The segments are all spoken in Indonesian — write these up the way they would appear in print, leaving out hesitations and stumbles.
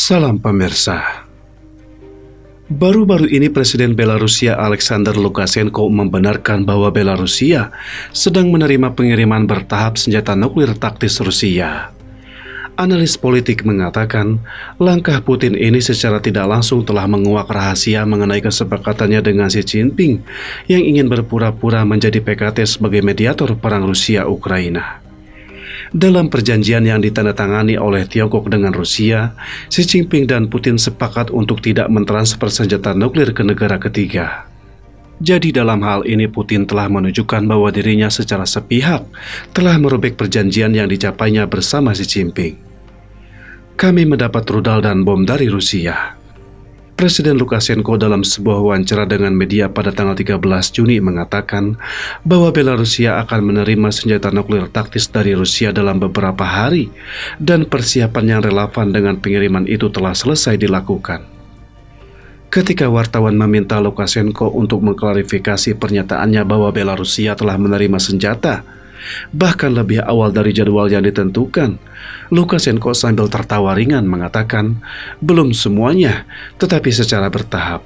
Salam pemirsa. Baru-baru ini Presiden Belarusia Alexander Lukashenko membenarkan bahwa Belarusia sedang menerima pengiriman bertahap senjata nuklir taktis Rusia. Analis politik mengatakan langkah Putin ini secara tidak langsung telah menguak rahasia mengenai kesepakatannya dengan Xi Jinping yang ingin berpura-pura menjadi PKT sebagai mediator perang Rusia-Ukraina. Dalam perjanjian yang ditandatangani oleh Tiongkok dengan Rusia, Xi Jinping dan Putin sepakat untuk tidak mentransfer senjata nuklir ke negara ketiga. Jadi dalam hal ini Putin telah menunjukkan bahwa dirinya secara sepihak telah merobek perjanjian yang dicapainya bersama Xi Jinping. Kami mendapat rudal dan bom dari Rusia. Presiden Lukashenko dalam sebuah wawancara dengan media pada tanggal 13 Juni mengatakan bahwa Belarusia akan menerima senjata nuklir taktis dari Rusia dalam beberapa hari dan persiapan yang relevan dengan pengiriman itu telah selesai dilakukan. Ketika wartawan meminta Lukashenko untuk mengklarifikasi pernyataannya bahwa Belarusia telah menerima senjata, bahkan lebih awal dari jadwal yang ditentukan, Lukashenko sambil tertawa ringan mengatakan, belum semuanya, tetapi secara bertahap.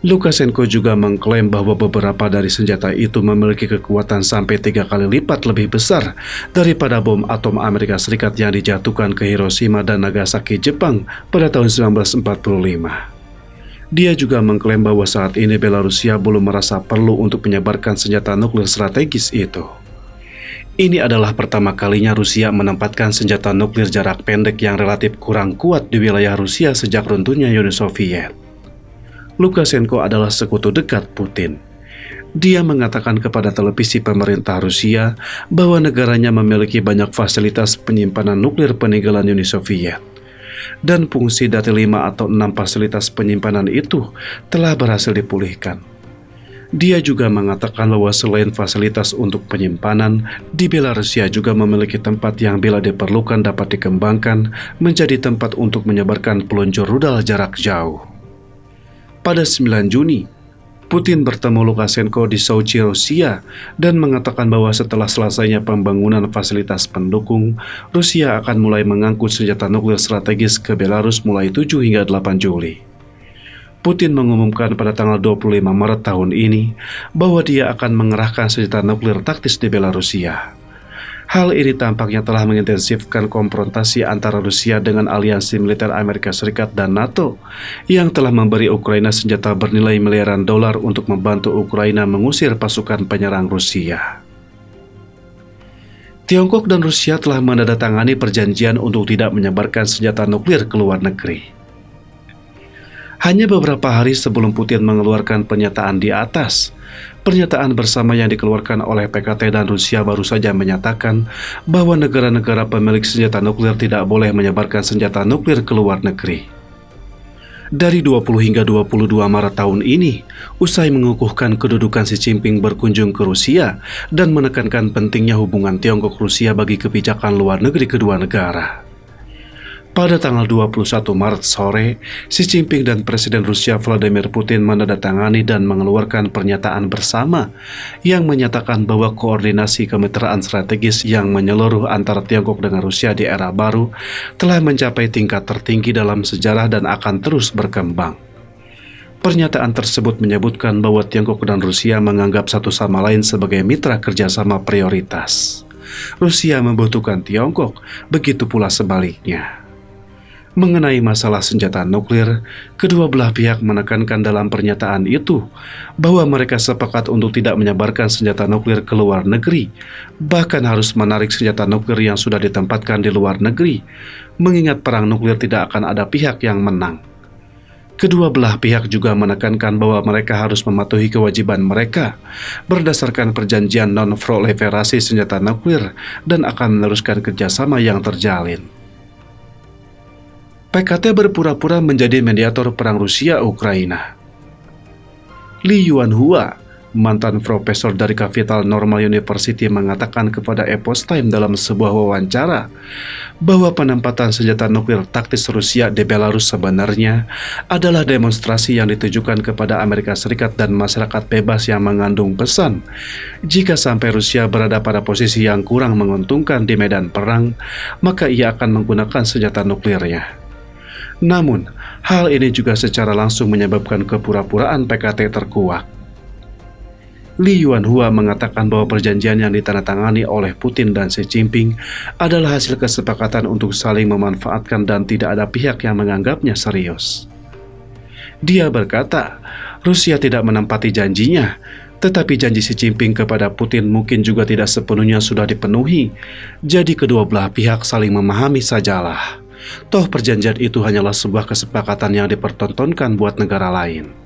Lukashenko juga mengklaim bahwa beberapa dari senjata itu memiliki kekuatan sampai 3 kali lipat lebih besar daripada bom atom Amerika Serikat yang dijatuhkan ke Hiroshima dan Nagasaki, Jepang pada tahun 1945. Dia juga mengklaim bahwa saat ini Belarusia belum merasa perlu untuk menyebarkan senjata nuklir strategis itu. Ini adalah pertama kalinya Rusia menempatkan senjata nuklir jarak pendek yang relatif kurang kuat di wilayah Rusia sejak runtuhnya Uni Soviet. Lukashenko adalah sekutu dekat Putin. Dia mengatakan kepada televisi pemerintah Rusia bahwa negaranya memiliki banyak fasilitas penyimpanan nuklir peninggalan Uni Soviet. Dan fungsi dari 5 atau 6 fasilitas penyimpanan itu telah berhasil dipulihkan. Dia juga mengatakan bahwa selain fasilitas untuk penyimpanan, di Belarusia juga memiliki tempat yang bila diperlukan dapat dikembangkan menjadi tempat untuk menyebarkan peluncur rudal jarak jauh. Pada 9 Juni, Putin bertemu Lukashenko di Sochi, Rusia, dan mengatakan bahwa setelah selesainya pembangunan fasilitas pendukung, Rusia akan mulai mengangkut senjata nuklir strategis ke Belarus mulai 7 hingga 8 Juli. Putin mengumumkan pada tanggal 25 Maret tahun ini bahwa dia akan mengerahkan senjata nuklir taktis di Belarusia. Hal ini tampaknya telah mengintensifkan konfrontasi antara Rusia dengan aliansi militer Amerika Serikat dan NATO yang telah memberi Ukraina senjata bernilai miliaran dolar untuk membantu Ukraina mengusir pasukan penyerang Rusia. Tiongkok dan Rusia telah menandatangani perjanjian untuk tidak menyebarkan senjata nuklir ke luar negeri. Hanya beberapa hari sebelum Putin mengeluarkan pernyataan di atas, pernyataan bersama yang dikeluarkan oleh PKT dan Rusia baru saja menyatakan bahwa negara-negara pemilik senjata nuklir tidak boleh menyebarkan senjata nuklir ke luar negeri. Dari 20 hingga 22 Maret tahun ini, usai mengukuhkan kedudukan Xi Jinping berkunjung ke Rusia dan menekankan pentingnya hubungan Tiongkok-Rusia bagi kebijakan luar negeri kedua negara. Pada tanggal 21 Maret sore, Xi Jinping dan Presiden Rusia Vladimir Putin menandatangani dan mengeluarkan pernyataan bersama yang menyatakan bahwa koordinasi kemitraan strategis yang menyeluruh antara Tiongkok dengan Rusia di era baru telah mencapai tingkat tertinggi dalam sejarah dan akan terus berkembang. Pernyataan tersebut menyebutkan bahwa Tiongkok dan Rusia menganggap satu sama lain sebagai mitra kerjasama prioritas. Rusia membutuhkan Tiongkok, begitu pula sebaliknya. Mengenai masalah senjata nuklir, kedua belah pihak menekankan dalam pernyataan itu bahwa mereka sepakat untuk tidak menyebarkan senjata nuklir ke luar negeri, bahkan harus menarik senjata nuklir yang sudah ditempatkan di luar negeri, mengingat perang nuklir tidak akan ada pihak yang menang. Kedua belah pihak juga menekankan bahwa mereka harus mematuhi kewajiban mereka berdasarkan perjanjian non-proliferasi senjata nuklir dan akan meneruskan kerjasama yang terjalin. PKT berpura-pura menjadi mediator perang Rusia-Ukraina. Li Yuanhua, mantan profesor dari Capital Normal University, mengatakan kepada Epoch Times dalam sebuah wawancara bahwa penempatan senjata nuklir taktis Rusia di Belarus sebenarnya adalah demonstrasi yang ditujukan kepada Amerika Serikat dan masyarakat bebas yang mengandung pesan. Jika sampai Rusia berada pada posisi yang kurang menguntungkan di medan perang, maka ia akan menggunakan senjata nuklirnya. Namun, hal ini juga secara langsung menyebabkan kepura-puraan PKT terkuak. Li Yuanhua mengatakan bahwa perjanjian yang ditandatangani oleh Putin dan Xi Jinping adalah hasil kesepakatan untuk saling memanfaatkan dan tidak ada pihak yang menganggapnya serius. Dia berkata, Rusia tidak menempati janjinya, tetapi janji Xi Jinping kepada Putin mungkin juga tidak sepenuhnya sudah dipenuhi. Jadi kedua belah pihak saling memahami sajalah. Toh perjanjian itu hanyalah sebuah kesepakatan yang dipertontonkan buat negara lain.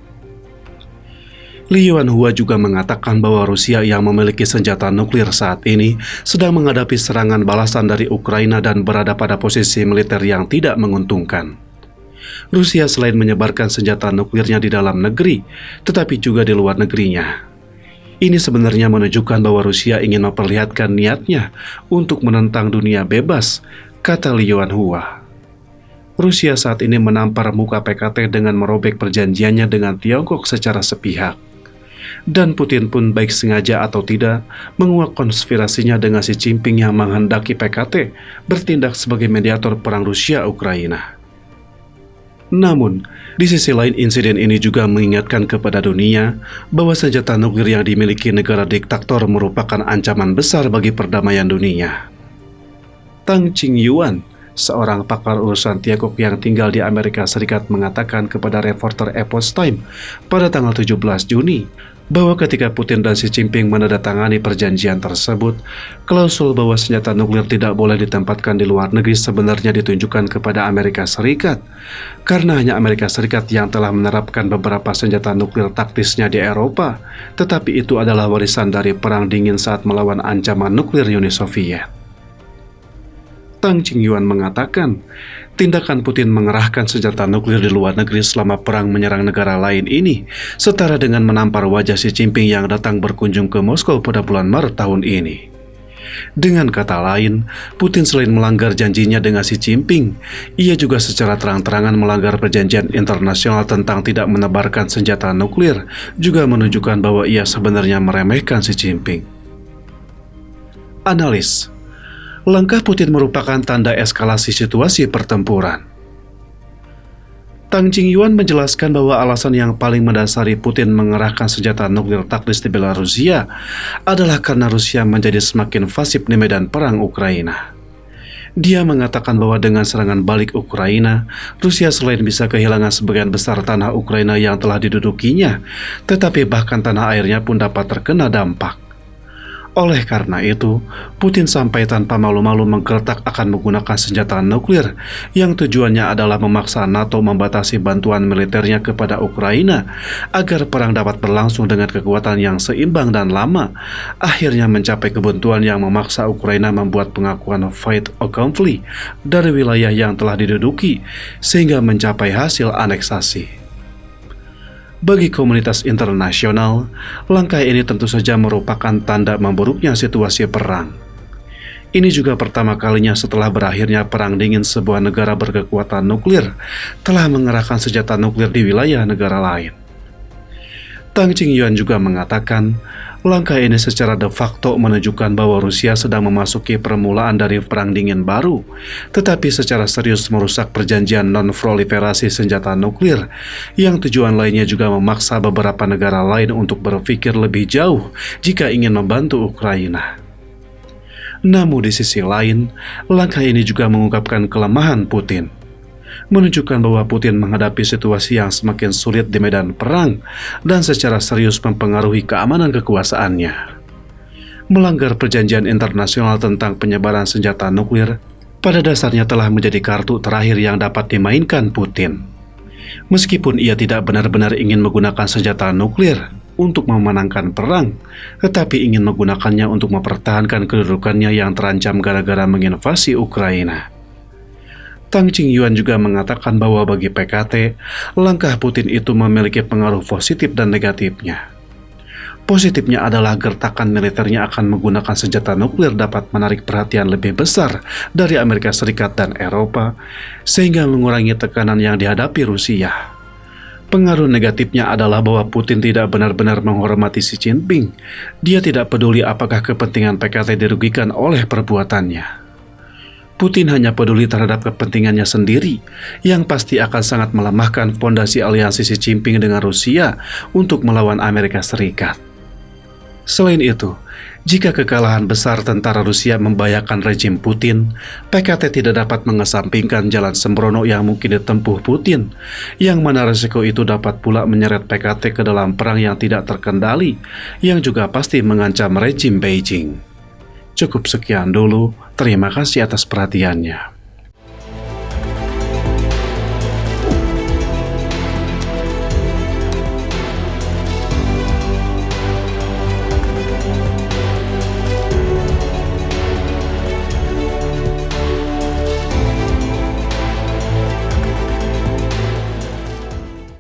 Li Yuanhua juga mengatakan bahwa Rusia yang memiliki senjata nuklir saat ini sedang menghadapi serangan balasan dari Ukraina dan berada pada posisi militer yang tidak menguntungkan. Rusia selain menyebarkan senjata nuklirnya di dalam negeri, tetapi juga di luar negerinya. Ini sebenarnya menunjukkan bahwa Rusia ingin memperlihatkan niatnya untuk menentang dunia bebas, kata Li Yuanhua. Rusia saat ini menampar muka PKT dengan merobek perjanjiannya dengan Tiongkok secara sepihak. Dan Putin pun baik sengaja atau tidak menguak konspirasinya dengan Xi Jinping yang menghendaki PKT bertindak sebagai mediator perang Rusia-Ukraina. Namun, di sisi lain insiden ini juga mengingatkan kepada dunia bahwa senjata nuklir yang dimiliki negara diktator merupakan ancaman besar bagi perdamaian dunia. Tang Qingyuan, seorang pakar urusan Tiongkok yang tinggal di Amerika Serikat mengatakan kepada reporter Epoch Times pada tanggal 17 Juni bahwa ketika Putin dan Xi Jinping menandatangani perjanjian tersebut, klausul bahwa senjata nuklir tidak boleh ditempatkan di luar negeri sebenarnya ditunjukkan kepada Amerika Serikat, karena hanya Amerika Serikat yang telah menerapkan beberapa senjata nuklir taktisnya di Eropa, tetapi itu adalah warisan dari Perang Dingin saat melawan ancaman nuklir Uni Soviet. Tang Qingyuan mengatakan, tindakan Putin mengerahkan senjata nuklir di luar negeri selama perang menyerang negara lain ini setara dengan menampar wajah Xi Jinping yang datang berkunjung ke Moskow pada bulan Maret tahun ini. Dengan kata lain, Putin selain melanggar janjinya dengan Xi Jinping, ia juga secara terang-terangan melanggar perjanjian internasional tentang tidak menebarkan senjata nuklir, juga menunjukkan bahwa ia sebenarnya meremehkan Xi Jinping. Analis, langkah Putin merupakan tanda eskalasi situasi pertempuran. Tang Qingyuan menjelaskan bahwa alasan yang paling mendasari Putin mengerahkan senjata nuklir taktis di Belarusia adalah karena Rusia menjadi semakin fasib di medan perang Ukraina. Dia mengatakan bahwa dengan serangan balik Ukraina, Rusia selain bisa kehilangan sebagian besar tanah Ukraina yang telah didudukinya, tetapi bahkan tanah airnya pun dapat terkena dampak. Oleh karena itu, Putin sampai tanpa malu-malu menggertak akan menggunakan senjata nuklir yang tujuannya adalah memaksa NATO membatasi bantuan militernya kepada Ukraina agar perang dapat berlangsung dengan kekuatan yang seimbang dan lama, akhirnya mencapai kebuntuan yang memaksa Ukraina membuat pengakuan fait accompli dari wilayah yang telah diduduki sehingga mencapai hasil aneksasi. Bagi komunitas internasional, langkah ini tentu saja merupakan tanda memburuknya situasi perang. Ini juga pertama kalinya setelah berakhirnya Perang Dingin sebuah negara berkekuatan nuklir telah mengerahkan senjata nuklir di wilayah negara lain. Tang Qingyuan juga mengatakan, langkah ini secara de facto menunjukkan bahwa Rusia sedang memasuki permulaan dari Perang Dingin baru, tetapi secara serius merusak perjanjian non-proliferasi senjata nuklir, yang tujuan lainnya juga memaksa beberapa negara lain untuk berpikir lebih jauh jika ingin membantu Ukraina. Namun di sisi lain, langkah ini juga mengungkapkan kelemahan Putin, menunjukkan bahwa Putin menghadapi situasi yang semakin sulit di medan perang dan secara serius mempengaruhi keamanan kekuasaannya. Melanggar perjanjian internasional tentang penyebaran senjata nuklir pada dasarnya telah menjadi kartu terakhir yang dapat dimainkan Putin. Meskipun ia tidak benar-benar ingin menggunakan senjata nuklir untuk memenangkan perang, tetapi ingin menggunakannya untuk mempertahankan kedudukannya yang terancam gara-gara menginvasi Ukraina. Tang Qingyuan juga mengatakan bahwa bagi PKT, langkah Putin itu memiliki pengaruh positif dan negatifnya. Positifnya adalah gertakan militernya akan menggunakan senjata nuklir dapat menarik perhatian lebih besar dari Amerika Serikat dan Eropa, sehingga mengurangi tekanan yang dihadapi Rusia. Pengaruh negatifnya adalah bahwa Putin tidak benar-benar menghormati Xi Jinping. Dia tidak peduli apakah kepentingan PKT dirugikan oleh perbuatannya. Putin hanya peduli terhadap kepentingannya sendiri, yang pasti akan sangat melemahkan fondasi aliansi Xi Jinping dengan Rusia untuk melawan Amerika Serikat. Selain itu, jika kekalahan besar tentara Rusia membahayakan rejim Putin, PKT tidak dapat mengesampingkan jalan sembrono yang mungkin ditempuh Putin, yang mana resiko itu dapat pula menyeret PKT ke dalam perang yang tidak terkendali, yang juga pasti mengancam rejim Beijing. Cukup sekian dulu, terima kasih atas perhatiannya.